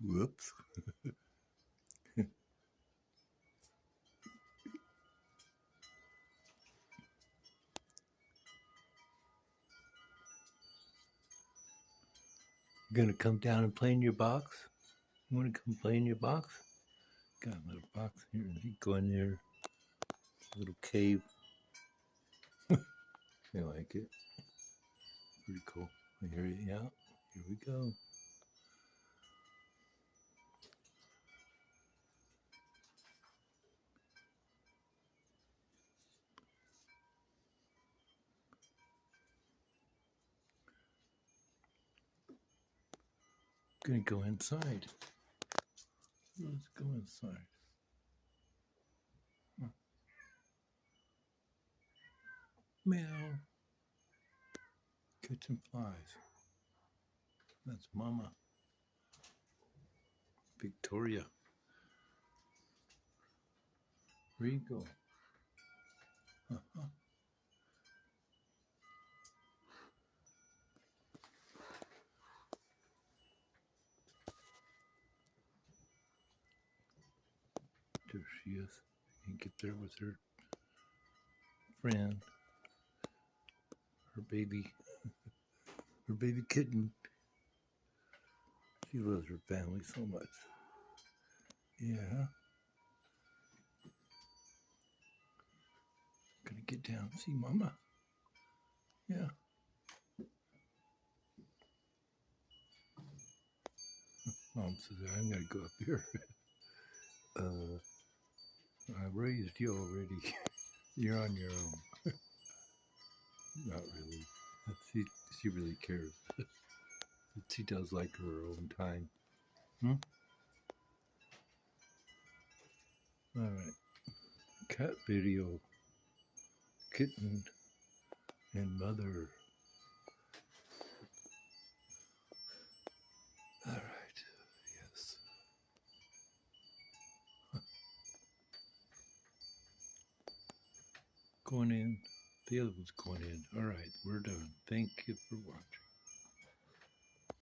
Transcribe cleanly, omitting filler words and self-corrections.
Whoops. You gonna come down and play in your box? You wanna come play in your box? Got a little box here. You go in there. Little cave. I like it. Pretty cool. Here, yeah. Here we go. Gonna go inside. Let's go inside. Meow. Catching flies. That's Mama. Victoria. Regal. There she is. You can get there with her friend. Her baby kitten. She loves her family so much. Yeah. Gonna get down. See Mama? Yeah. Mom says, I'm gonna go up here. I raised you already. You're on your own. Not really. She really cares. She does like her own time. Alright. Cat video. Kitten and mother. Alright. Yes. Going in. The other one's going in. Alright, we're done. Thank you for watching.